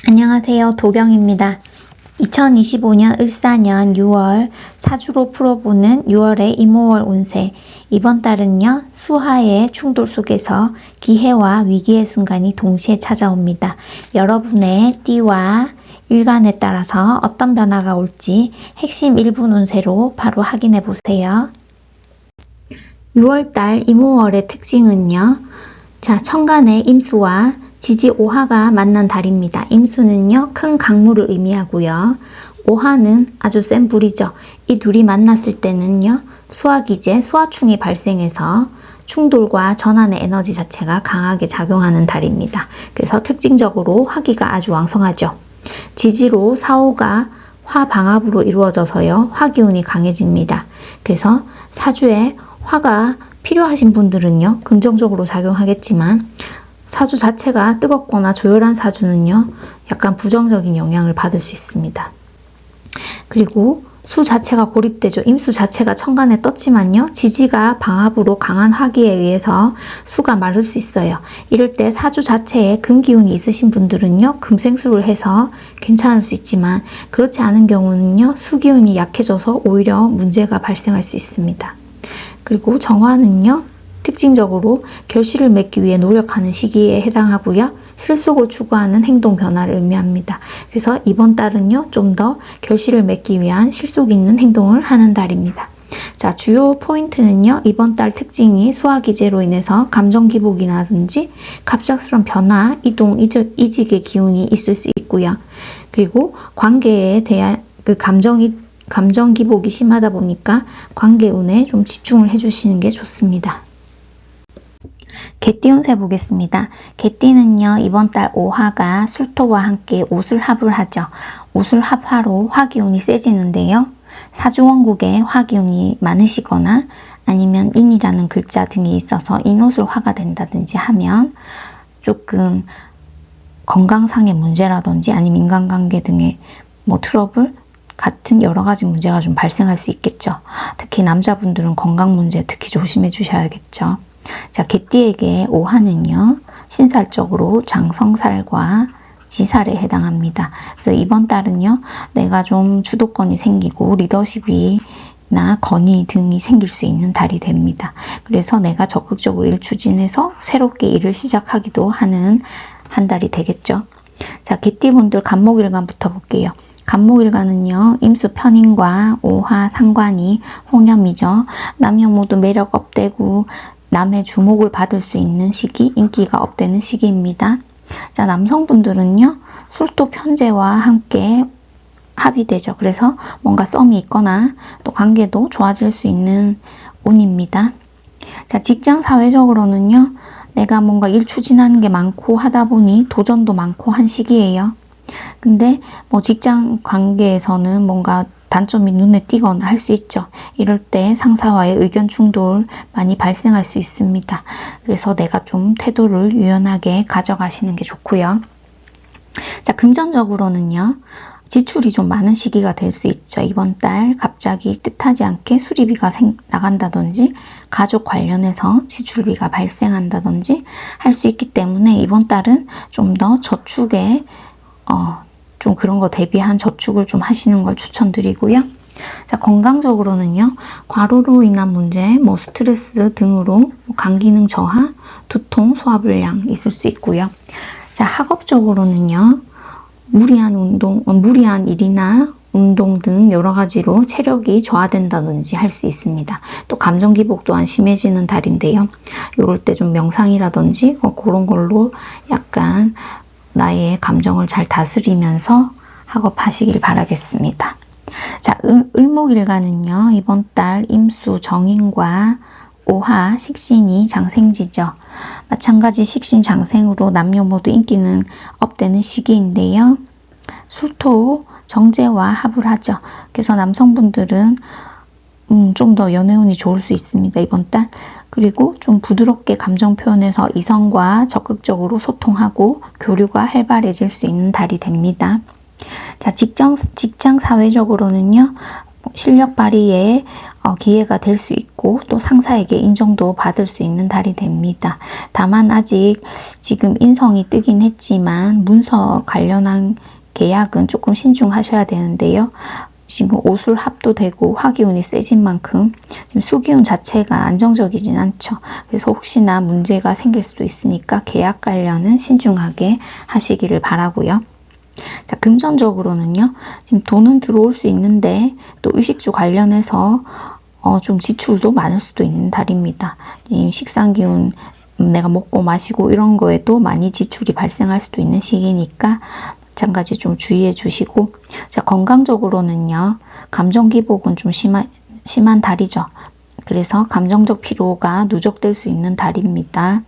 안녕하세요. 도경입니다. 2025년 을사년 6월 사주로 풀어보는 6월의 이모월 운세. 이번 달은요, 수하의 충돌 속에서 기회와 위기의 순간이 동시에 찾아옵니다. 여러분의 띠와 일간에 따라서 어떤 변화가 올지 핵심 1분 운세로 바로 확인해 보세요. 6월달 이모월의 특징은요, 천간의 임수와 지지 오화가 만난 달입니다. 임수는요, 큰 강물을 의미하고요. 오화는 아주 센 불이죠. 이 둘이 만났을 때는요, 수화기제, 수화충이 발생해서 충돌과 전환의 에너지 자체가 강하게 작용하는 달입니다. 그래서 특징적으로 화기가 아주 왕성하죠. 지지로 사오가 화방합으로 이루어져서요, 화기운이 강해집니다. 그래서 사주에 화가 필요하신 분들은요, 긍정적으로 작용하겠지만 사주 자체가 뜨겁거나 조열한 사주는요, 약간 부정적인 영향을 받을 수 있습니다. 그리고 수 자체가 고립되죠. 임수 자체가 천간에 떴지만요, 지지가 방합으로 강한 화기에 의해서 수가 마를 수 있어요. 이럴 때 사주 자체에 금기운이 있으신 분들은요, 금생수를 해서 괜찮을 수 있지만 그렇지 않은 경우는요, 수기운이 약해져서 오히려 문제가 발생할 수 있습니다. 그리고 정화는요, 특징적으로 결실을 맺기 위해 노력하는 시기에 해당하고요. 실속을 추구하는 행동 변화를 의미합니다. 그래서 이번 달은요, 좀 더 결실을 맺기 위한 실속 있는 행동을 하는 달입니다. 자, 주요 포인트는요, 이번 달 특징이 수화기제로 인해서 감정 기복이라든지 갑작스러운 변화, 이동, 이직의 기운이 있을 수 있고요. 그리고 관계에 대한 감정 기복이 심하다 보니까 관계운에 좀 집중을 해주시는 게 좋습니다. 개띠 운세 보겠습니다. 개띠는요, 이번 달 오화가 술토와 함께 오술합을 하죠. 오술합화로 화기운이 세지는데요. 사주원국에 화기운이 많으시거나 아니면 인이라는 글자 등이 있어서 인오술화가 된다든지 하면 조금 건강상의 문제라든지 아니면 인간관계 등의 트러블 같은 여러 가지 문제가 좀 발생할 수 있겠죠. 특히 남자분들은 건강 문제 특히 조심해 주셔야겠죠. 자, 개띠에게 오화는요, 신살적으로 장성살과 지살에 해당합니다. 그래서 이번 달은요, 내가 좀 주도권이 생기고 리더십이나 건의 등이 생길 수 있는 달이 됩니다. 그래서 내가 적극적으로 일 추진해서 새롭게 일을 시작하기도 하는 한 달이 되겠죠. 자, 개띠분들 간목일간부터 볼게요. 간목일간은요, 임수 편인과 오화 상관이 홍염이죠. 남녀 모두 매력 업되고 남의 주목을 받을 수 있는 시기, 인기가 업되는 시기입니다. 자, 남성분들은요, 술토 편제와 함께 합이 되죠. 그래서 뭔가 썸이 있거나 또 관계도 좋아질 수 있는 운입니다. 자, 직장 사회적으로는요, 내가 뭔가 일 추진하는 게 많고 하다 보니 도전도 많고 한 시기예요. 근데 직장 관계에서는 뭔가 단점이 눈에 띄거나 할 수 있죠. 이럴 때 상사와의 의견 충돌 많이 발생할 수 있습니다. 그래서 내가 좀 태도를 유연하게 가져가시는 게 좋고요. 자, 금전적으로는요, 지출이 좀 많은 시기가 될 수 있죠. 이번 달 갑자기 뜻하지 않게 수리비가 나간다든지 가족 관련해서 지출비가 발생한다든지 할 수 있기 때문에 이번 달은 좀 더 저축에 좀 그런 거 대비한 저축을 좀 하시는 걸 추천드리고요. 자, 건강적으로는요, 과로로 인한 문제, 스트레스 등으로 감기능 저하, 두통, 소화불량 있을 수 있고요. 자, 학업적으로는요, 무리한 일이나 운동 등 여러 가지로 체력이 저하된다든지 할 수 있습니다. 또 감정 기복 또한 심해지는 달인데요. 이럴 때 좀 명상이라든지 그런 걸로 약간 나의 감정을 잘 다스리면서 학업하시길 바라겠습니다. 자, 을목일간은요, 이번 달 임수 정인과 오화 식신이 장생지죠. 마찬가지 식신 장생으로 남녀 모두 인기는 업되는 시기인데요. 술토 정제와 합을 하죠. 그래서 남성분들은 좀 더 연애운이 좋을 수 있습니다, 이번 달. 그리고 좀 부드럽게 감정 표현해서 이성과 적극적으로 소통하고 교류가 활발해질 수 있는 달이 됩니다. 자, 직장 사회적으로는요, 실력 발휘에 기회가 될 수 있고 또 상사에게 인정도 받을 수 있는 달이 됩니다. 다만 아직 지금 인성이 뜨긴 했지만 문서 관련한 계약은 조금 신중하셔야 되는데요. 지금 오술합도 되고 화기운이 세진 만큼 지금 수기운 자체가 안정적이진 않죠. 그래서 혹시나 문제가 생길 수도 있으니까 계약 관련은 신중하게 하시기를 바라고요. 자, 금전적으로는요. 지금 돈은 들어올 수 있는데 또 의식주 관련해서 좀 지출도 많을 수도 있는 달입니다. 식상기운 내가 먹고 마시고 이런 거에도 많이 지출이 발생할 수도 있는 시기니까 마찬가지 좀 주의해 주시고, 자, 건강적으로는요. 감정 기복은 좀 심한 달이죠. 그래서 감정적 피로가 누적될 수 있는 달입니다.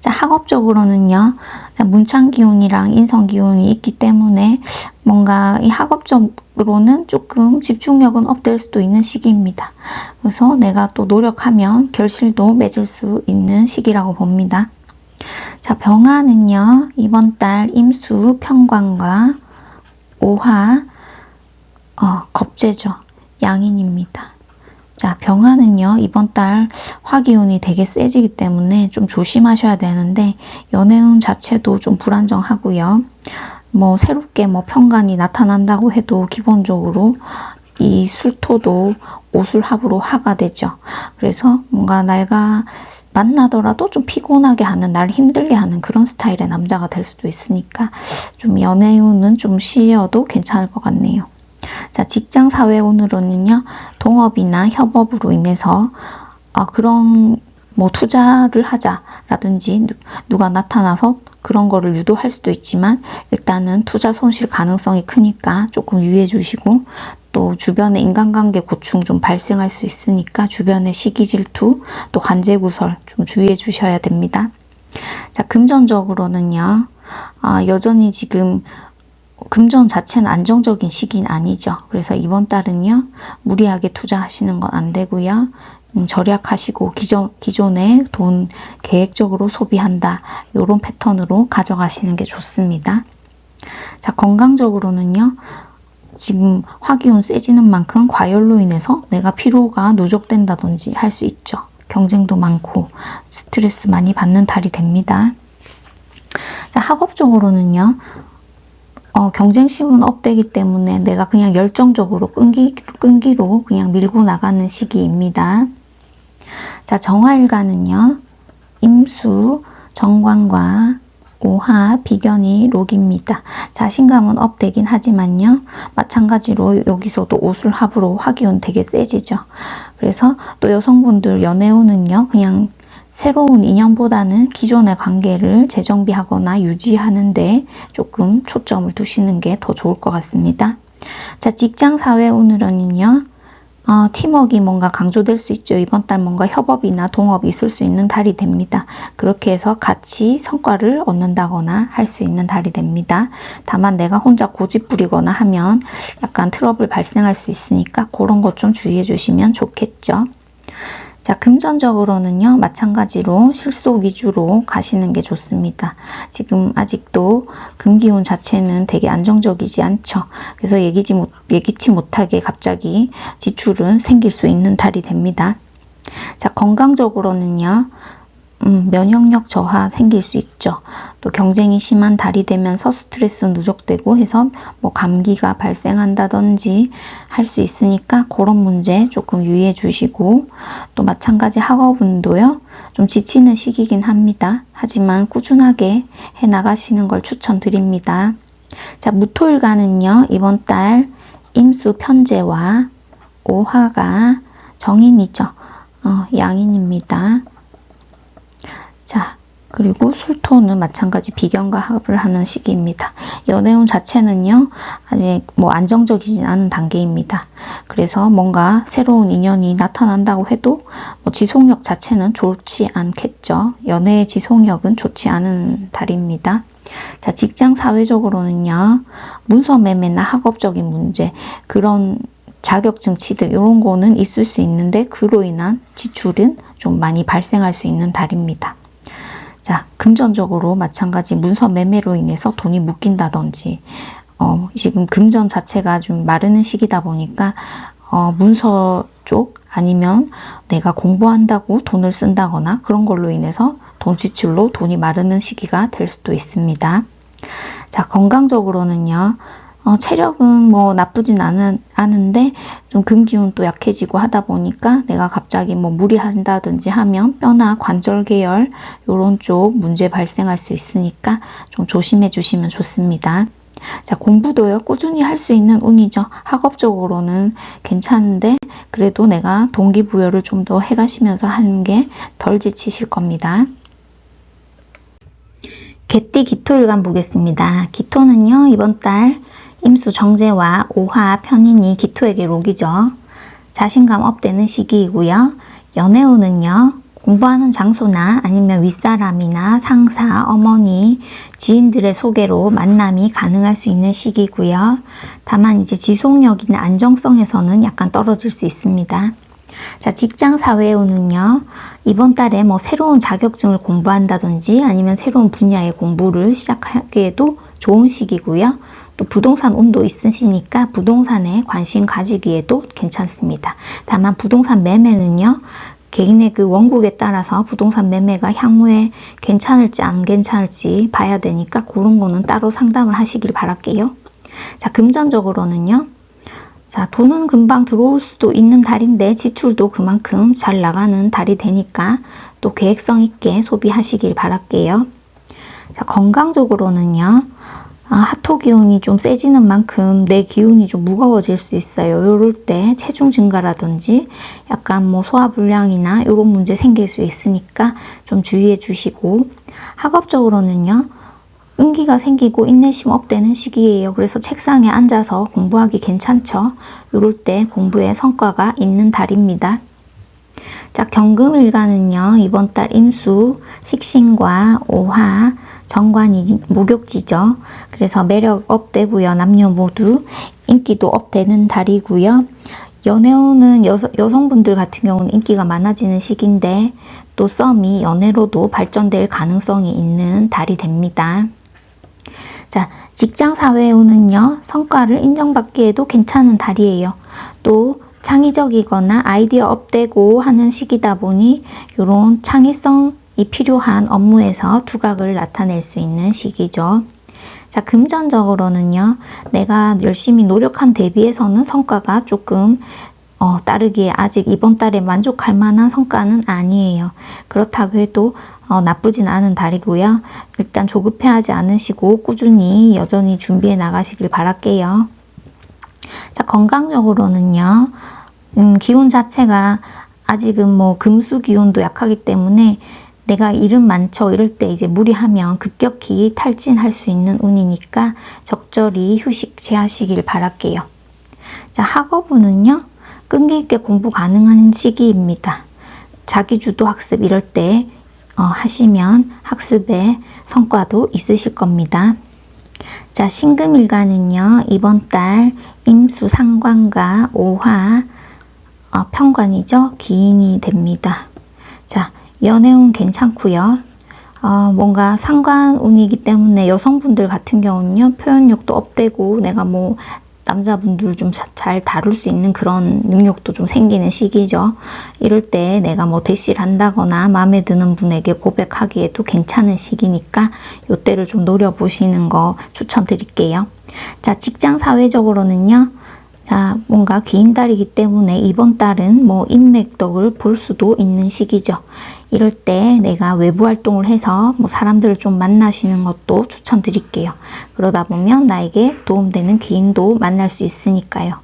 자, 학업적으로는요. 자, 문昌 기운이랑 인성 기운이 있기 때문에 뭔가 이 학업적으로는 조금 집중력은 업될 수도 있는 시기입니다. 그래서 내가 또 노력하면 결실도 맺을 수 있는 시기라고 봅니다. 자, 병화는요. 이번 달 임수, 편관과 오화, 겁재죠. 양인입니다. 자, 병화는요. 이번 달 화기운이 되게 세지기 때문에 좀 조심하셔야 되는데 연애운 자체도 좀 불안정하고요. 뭐 새롭게 편관이 나타난다고 해도 기본적으로 이 술토도 오술합으로 화가 되죠. 그래서 뭔가 내가 만나더라도 좀 피곤하게 하는, 날 힘들게 하는 그런 스타일의 남자가 될 수도 있으니까 좀 연애운은 좀 쉬어도 괜찮을 것 같네요. 자, 직장 사회운으로는요. 동업이나 협업으로 인해서 그런 투자를 하자라든지 누가 나타나서 그런 거를 유도할 수도 있지만 일단은 투자 손실 가능성이 크니까 조금 유의해 주시고, 또 주변에 인간관계 고충 좀 발생할 수 있으니까 주변의 시기 질투, 또 관제구설 좀 주의해 주셔야 됩니다. 자, 금전적으로는요. 여전히 지금 금전 자체는 안정적인 시기는 아니죠. 그래서 이번 달은요. 무리하게 투자하시는 건 안 되고요. 절약하시고 기존에 돈 계획적으로 소비한다. 이런 패턴으로 가져가시는 게 좋습니다. 자, 건강적으로는요. 지금 화기운 세지는 만큼 과열로 인해서 내가 피로가 누적된다든지 할 수 있죠. 경쟁도 많고 스트레스 많이 받는 달이 됩니다. 자, 학업적으로는요. 경쟁심은 업되기 때문에 내가 그냥 열정적으로 끈기로 그냥 밀고 나가는 시기입니다. 자, 정화일간은요. 임수, 정관과 오화, 비견이 록입니다. 자신감은 업되긴 하지만요. 마찬가지로 여기서도 오술합으로 화기운 되게 세지죠. 그래서 또 여성분들 연애운은요. 그냥 새로운 인연보다는 기존의 관계를 재정비하거나 유지하는데 조금 초점을 두시는 게 더 좋을 것 같습니다. 자, 직장 사회 운으로는요. 팀워크가 뭔가 강조될 수 있죠. 이번 달 뭔가 협업이나 동업이 있을 수 있는 달이 됩니다. 그렇게 해서 같이 성과를 얻는다거나 할 수 있는 달이 됩니다. 다만 내가 혼자 고집 부리거나 하면 약간 트러블 발생할 수 있으니까 그런 것 좀 주의해 주시면 좋겠죠. 자, 금전적으로는요. 마찬가지로 실속 위주로 가시는 게 좋습니다. 지금 아직도 금기운 자체는 되게 안정적이지 않죠. 그래서 예기치 못하게 갑자기 지출은 생길 수 있는 달이 됩니다. 자, 건강적으로는요. 면역력 저하 생길 수 있죠. 또 경쟁이 심한 달이 되면서 스트레스 누적되고 해서 감기가 발생한다든지 할 수 있으니까 그런 문제 조금 유의해 주시고, 또 마찬가지 학업운도요. 좀 지치는 시기긴 합니다. 하지만 꾸준하게 해 나가시는 걸 추천드립니다. 자, 무토일간은요. 이번 달 임수 편제와 오화가 정인이죠. 양인입니다. 자, 그리고 술토는 마찬가지 비견과 합을 하는 시기입니다. 연애운 자체는요. 아직 안정적이진 않은 단계입니다. 그래서 뭔가 새로운 인연이 나타난다고 해도 지속력 자체는 좋지 않겠죠. 연애의 지속력은 좋지 않은 달입니다. 자, 직장 사회적으로는요. 문서 매매나 학업적인 문제, 그런 자격증 취득 이런 거는 있을 수 있는데 그로 인한 지출은 좀 많이 발생할 수 있는 달입니다. 자, 금전적으로 마찬가지 문서 매매로 인해서 돈이 묶인다든지, 지금 금전 자체가 좀 마르는 시기다 보니까, 문서 쪽 아니면 내가 공부한다고 돈을 쓴다거나 그런 걸로 인해서 돈 지출로 돈이 마르는 시기가 될 수도 있습니다. 자, 건강적으로는요. 체력은 뭐 나쁘진 않은데 좀 금기운 또 약해지고 하다 보니까 내가 갑자기 뭐 무리한다든지 하면 뼈나 관절 계열 요런 쪽 문제 발생할 수 있으니까 좀 조심해 주시면 좋습니다. 자, 공부도요, 꾸준히 할 수 있는 운이죠. 학업적으로는 괜찮은데 그래도 내가 동기부여를 좀 더 해가시면서 하는 게 덜 지치실 겁니다. 개띠 기토일간 보겠습니다. 기토는요, 이번 달 임수 정제와 오화 편인이 기토에게 록이죠. 자신감 업되는 시기이고요. 연애운은요, 공부하는 장소나 아니면 윗사람이나 상사, 어머니, 지인들의 소개로 만남이 가능할 수 있는 시기고요. 다만 이제 지속력이나 안정성에서는 약간 떨어질 수 있습니다. 자, 직장 사회운은요, 이번 달에 뭐 새로운 자격증을 공부한다든지 아니면 새로운 분야의 공부를 시작하기에도 좋은 시기고요. 또 부동산 운도 있으시니까 부동산에 관심 가지기에도 괜찮습니다. 다만 부동산 매매는요, 개인의 그 원국에 따라서 부동산 매매가 향후에 괜찮을지 안 괜찮을지 봐야 되니까 그런 거는 따로 상담을 하시길 바랄게요. 자, 금전적으로는요. 자, 돈은 금방 들어올 수도 있는 달인데 지출도 그만큼 잘 나가는 달이 되니까 또 계획성 있게 소비하시길 바랄게요. 자, 건강적으로는요. 하토 기운이 좀 세지는 만큼 내 기운이 좀 무거워질 수 있어요. 요럴 때 체중 증가라든지 약간 뭐 소화불량이나 이런 문제 생길 수 있으니까 좀 주의해 주시고, 학업적으로는요. 은기가 생기고 인내심 업되는 시기예요. 그래서 책상에 앉아서 공부하기 괜찮죠. 요럴 때 공부에 성과가 있는 달입니다. 자, 경금일간은요. 이번 달 임수, 식신과 오화, 정관이 목욕지죠. 그래서 매력 업되고요. 남녀 모두 인기도 업되는 달이고요. 연애운은 여성분들 같은 경우는 인기가 많아지는 시기인데 또 썸이 연애로도 발전될 가능성이 있는 달이 됩니다. 자, 직장 사회운은요. 성과를 인정받기에도 괜찮은 달이에요. 또 창의적이거나 아이디어 업되고 하는 시기다 보니 이런 창의성이 필요한 업무에서 두각을 나타낼 수 있는 시기죠. 자, 금전적으로는요. 내가 열심히 노력한 대비해서는 성과가 조금 따르기에 아직 이번 달에 만족할 만한 성과는 아니에요. 그렇다고 해도 나쁘진 않은 달이고요. 일단 조급해하지 않으시고 꾸준히 여전히 준비해 나가시길 바랄게요. 자, 건강적으로는요. 기운 자체가 아직은 뭐 금수 기운도 약하기 때문에 내가 일은 많죠. 이럴 때 이제 무리하면 급격히 탈진할 수 있는 운이니까 적절히 휴식 취하시길 바랄게요. 자, 학업운은요. 끈기 있게 공부 가능한 시기입니다. 자기주도 학습 이럴 때 하시면 학습에 성과도 있으실 겁니다. 자, 신금일간은요. 이번 달 임수 상관과 오화 편관이죠. 기인이 됩니다. 자, 연애운 괜찮고요. 뭔가 상관운이기 때문에 여성분들 같은 경우는요. 표현력도 업되고 내가 뭐 남자분들 좀 잘 다룰 수 있는 그런 능력도 좀 생기는 시기죠. 이럴 때 내가 뭐 대시를 한다거나 마음에 드는 분에게 고백하기에도 괜찮은 시기니까 이때를 좀 노려보시는 거 추천드릴게요. 자, 직장 사회적으로는요. 자, 뭔가 긴 달이기 때문에 이번 달은 뭐 인맥덕을 볼 수도 있는 시기죠. 이럴 때 내가 외부 활동을 해서 뭐 사람들을 좀 만나시는 것도 추천드릴게요. 그러다 보면 나에게 도움되는 기인도 만날 수 있으니까요.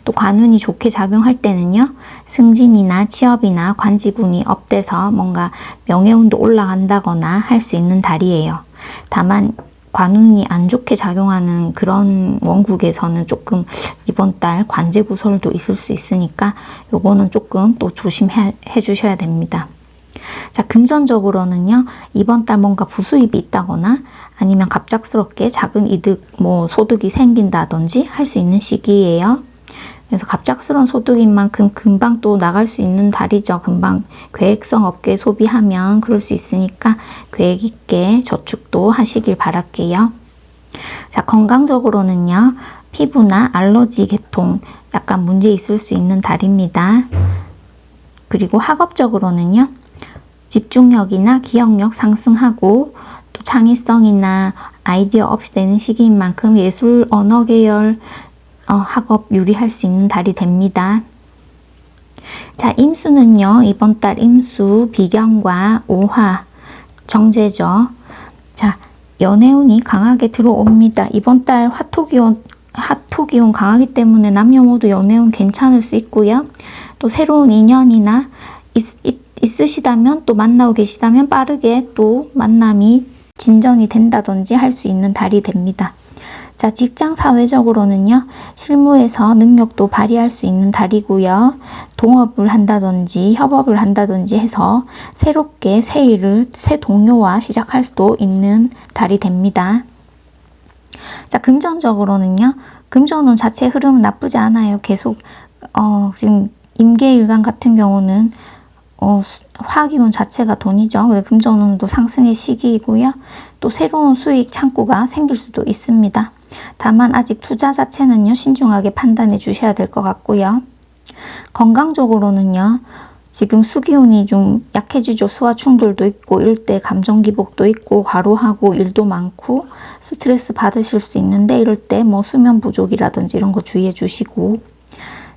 또 관운이 좋게 작용할 때는요. 승진이나 취업이나 관직운이 업돼서 뭔가 명예운도 올라간다거나 할 수 있는 달이에요. 다만 관운이 안 좋게 작용하는 그런 원국에서는 조금 이번 달 관제 구설도 있을 수 있으니까 요거는 조금 또 조심해 주셔야 됩니다. 자, 금전적으로는요. 이번 달 뭔가 부수입이 있다거나 아니면 갑작스럽게 작은 이득, 뭐 소득이 생긴다든지 할 수 있는 시기예요. 그래서 갑작스러운 소득인 만큼 금방 또 나갈 수 있는 달이죠. 금방 계획성 없게 소비하면 그럴 수 있으니까 계획 있게 저축도 하시길 바랄게요. 자, 건강적으로는요. 피부나 알러지 계통 약간 문제 있을 수 있는 달입니다. 그리고 학업적으로는요. 집중력이나 기억력 상승하고 또 창의성이나 아이디어 업이 되는 시기인 만큼 예술 언어 계열 학업 유리할 수 있는 달이 됩니다. 자, 임수는요. 이번 달 임수 비견과 오화 정제죠. 자, 연애운이 강하게 들어옵니다. 이번 달 화토기운 강하기 때문에 남녀 모두 연애운 괜찮을 수 있고요. 또 새로운 인연이나 있으시다면 또 만나고 계시다면 빠르게 또 만남이 진전이 된다든지 할 수 있는 달이 됩니다. 자, 직장 사회적으로는요. 실무에서 능력도 발휘할 수 있는 달이고요. 동업을 한다든지 협업을 한다든지 해서 새롭게 새 일을 새 동료와 시작할 수도 있는 달이 됩니다. 자, 금전적으로는요. 금전운 자체의 흐름은 나쁘지 않아요. 계속 지금 임계일간 같은 경우는 화기운 자체가 돈이죠. 그래서 금전운도 상승의 시기이고요. 또 새로운 수익 창구가 생길 수도 있습니다. 다만 아직 투자 자체는요. 신중하게 판단해 주셔야 될 것 같고요. 건강적으로는요. 지금 수기운이 좀 약해지죠. 수화 충돌도 있고 이럴 때 감정 기복도 있고 과로하고 일도 많고 스트레스 받으실 수 있는데 이럴 때 뭐 수면 부족이라든지 이런 거 주의해 주시고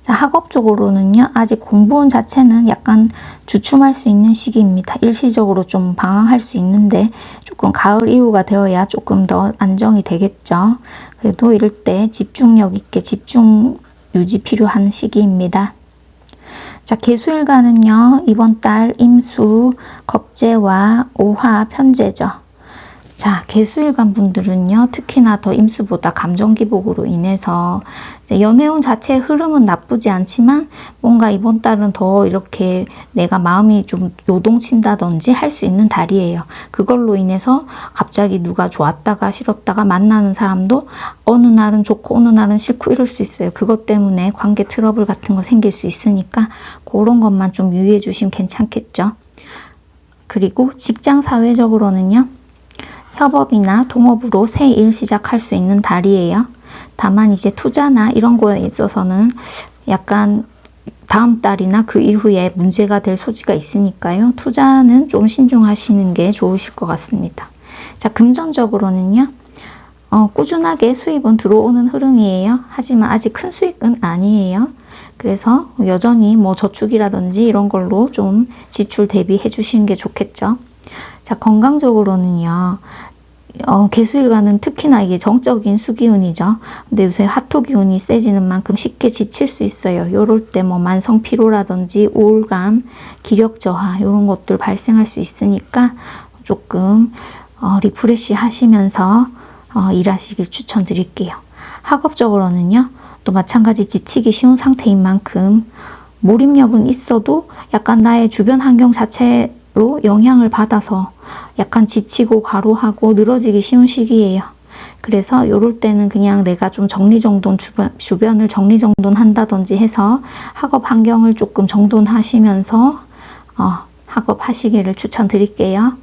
자, 학업적으로는요. 아직 공부운 자체는 약간 주춤할 수 있는 시기입니다. 일시적으로 좀 방황할 수 있는데 조금 가을 이후가 되어야 조금 더 안정이 되겠죠. 그래도 이럴 때 집중력 있게 집중 유지 필요한 시기입니다. 자, 개수일간은요. 이번 달 임수, 겁재와 오화, 편재죠. 자, 개수일간 분들은요. 특히나 더 임수보다 감정기복으로 인해서 연애운 자체의 흐름은 나쁘지 않지만 뭔가 이번 달은 더 이렇게 내가 마음이 좀 요동친다든지 할 수 있는 달이에요. 그걸로 인해서 갑자기 누가 좋았다가 싫었다가 만나는 사람도 어느 날은 좋고 어느 날은 싫고 이럴 수 있어요. 그것 때문에 관계 트러블 같은 거 생길 수 있으니까 그런 것만 좀 유의해 주시면 괜찮겠죠. 그리고 직장 사회적으로는요. 협업이나 동업으로 새 일 시작할 수 있는 달이에요. 다만 이제 투자나 이런 거에 있어서는 약간 다음 달이나 그 이후에 문제가 될 소지가 있으니까요. 투자는 좀 신중하시는 게 좋으실 것 같습니다. 자, 금전적으로는요. 꾸준하게 수입은 들어오는 흐름이에요. 하지만 아직 큰 수익은 아니에요. 그래서 여전히 뭐 저축이라든지 이런 걸로 좀 지출 대비해 주시는 게 좋겠죠. 자, 건강적으로는요. 개수일간은 특히나 이게 정적인 수기운이죠. 근데 요새 화토기운이 세지는 만큼 쉽게 지칠 수 있어요. 요럴 때 뭐 만성 피로라든지 우울감, 기력 저하 이런 것들 발생할 수 있으니까 조금 리프레시 하시면서 일하시길 추천드릴게요. 학업적으로는요. 또 마찬가지 지치기 쉬운 상태인 만큼 몰입력은 있어도 약간 나의 주변 환경 자체로 영향을 받아서 약간 지치고 과로하고 늘어지기 쉬운 시기예요. 그래서 이럴 때는 그냥 내가 좀 정리정돈 주변을 정리정돈 한다든지 해서 학업 환경을 조금 정돈하시면서 학업하시기를 추천드릴게요.